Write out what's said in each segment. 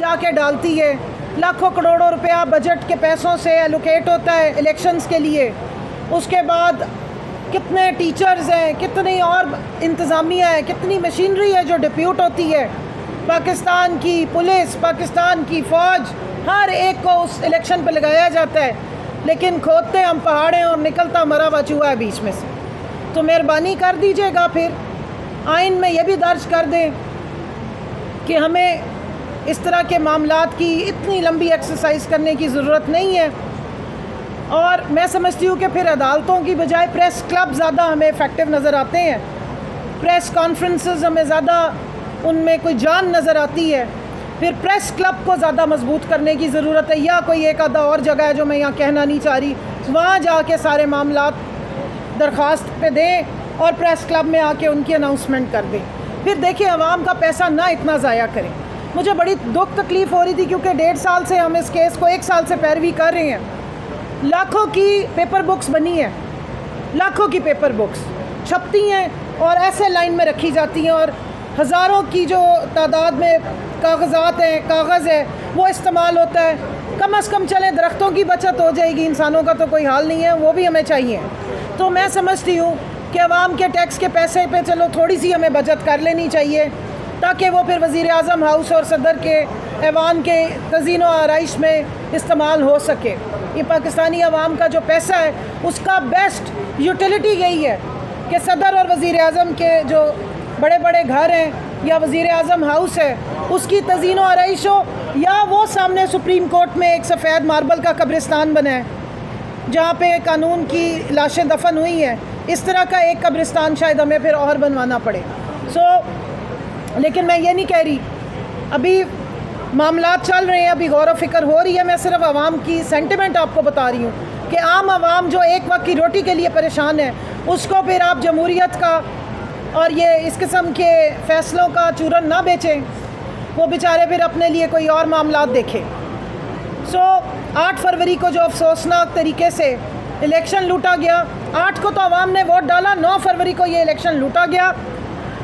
जाके डालती है, लाखों करोड़ों रुपया बजट के पैसों से एलोकेट होता है इलेक्शंस के लिए। उसके बाद कितने टीचर्स हैं, कितनी और इंतज़ामिया है, कितनी मशीनरी है जो डिप्यूट होती है। पाकिस्तान की पुलिस, पाकिस्तान की फ़ौज, हर एक को उस इलेक्शन पे लगाया जाता है, लेकिन खोदते हम पहाड़ हैं और निकलता मरा हुआ चूहा है बीच में से। तो मेहरबानी कर दीजिएगा, फिर आइन में यह भी दर्ज कर दें कि हमें इस तरह के मामलात की इतनी लंबी एक्सरसाइज करने की ज़रूरत नहीं है। और मैं समझती हूँ कि फिर अदालतों की बजाय प्रेस क्लब ज़्यादा हमें इफ़ेक्टिव नज़र आते हैं। प्रेस कॉन्फ्रेंसेस हमें ज़्यादा उनमें कोई जान नज़र आती है। फिर प्रेस क्लब को ज़्यादा मजबूत करने की ज़रूरत है, या कोई एक आधा और जगह है जो मैं यहाँ कहना नहीं चाह रही, वहाँ जाके सारे मामलात दरख्वास्त पे दें और प्रेस क्लब में आके उनकी अनाउंसमेंट कर दें। फिर देखिए, आवाम का पैसा ना इतना ज़ाया करें। मुझे बड़ी दुख तकलीफ़ हो रही थी क्योंकि 1.5 साल से हम इस केस को 1 साल से पैरवी कर रहे हैं। लाखों की पेपर बुक्स बनी हैं, लाखों की पेपर बुक्स छपती हैं और ऐसे लाइन में रखी जाती हैं, और हज़ारों की जो तादाद में कागज़ात हैं, कागज़ है, वो इस्तेमाल होता है। कम अज़ कम चलें, दरख्तों की बचत हो जाएगी, इंसानों का तो कोई हाल नहीं है, वो भी हमें चाहिए। तो मैं समझती हूँ कि अवाम के टैक्स के पैसे पे चलो थोड़ी सी हमें बचत कर लेनी चाहिए, ताकि वो फिर वज़ीर आज़म हाउस और सदर के ऐवान के तज़ीन व आराइश में इस्तेमाल हो सके। ये पाकिस्तानी अवाम का जो पैसा है उसका बेस्ट यूटिलिटी यही है कि सदर और वज़ीर आज़म के जो बड़े बड़े घर हैं या वज़ीर आज़म हाउस है उसकी तज़ीन व आराइश हो, या वो सामने सुप्रीम कोर्ट में एक सफ़ेद मार्बल का कब्रिस्तान बना है जहाँ पे कानून की लाशें दफन हुई हैं। इस तरह का एक कब्रिस्तान शायद हमें फिर और बनवाना पड़े। लेकिन मैं ये नहीं कह रही, अभी मामलात चल रहे हैं, अभी गौर व फिक्र हो रही है। मैं सिर्फ आवाम की सेंटिमेंट आपको बता रही हूँ कि आम आवाम जो एक वक्त की रोटी के लिए परेशान है, उसको फिर आप जमहूरियत का और ये इस किस्म के फ़ैसलों का चूरन ना बेचें, वो बेचारे फिर अपने लिए कोई और मामलात देखें। 8 फरवरी को जो अफसोसनाक तरीके से इलेक्शन लूटा गया, 8 को तो आवाम ने वोट डाला, 9 फरवरी को ये इलेक्शन लूटा गया।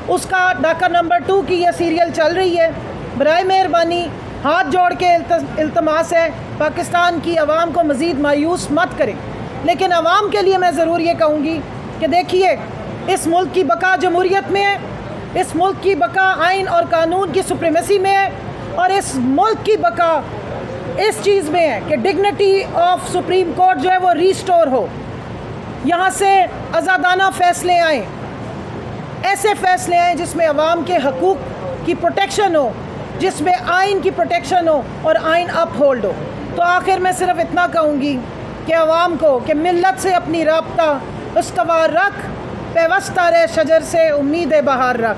उसका डाका नंबर 2 की ये सीरियल चल रही है। बराए मेहरबानी हाथ जोड़ के इल्तमास है, पाकिस्तान की आवाम को मज़ीद मायूस मत करें। लेकिन आवाम के लिए मैं ज़रूर ये कहूँगी कि देखिए, इस मुल्क की बका जमहूरियत में है, इस मुल्क की बका आइन और कानून की सुप्रीमेसी में है, और इस मुल्क की बका इस चीज़ में है कि डिग्निटी ऑफ सुप्रीम कोर्ट जो है वो रीस्टोर हो, यहाँ से आज़ादाना फ़ैसले आएँ, ऐसे फ़ैसले आएँ जिसमें अवाम के हकूक़ की प्रोटेक्शन हो, जिसमें आइन की प्रोटेक्शन हो और आइन अपहोल्ड हो। तो आखिर मैं सिर्फ इतना कहूँगी कि अवाम को कि मिल्लत से अपनी राब्ता उसकवार रख, पेवस्ता रह शजर से उम्मीद बहार रख।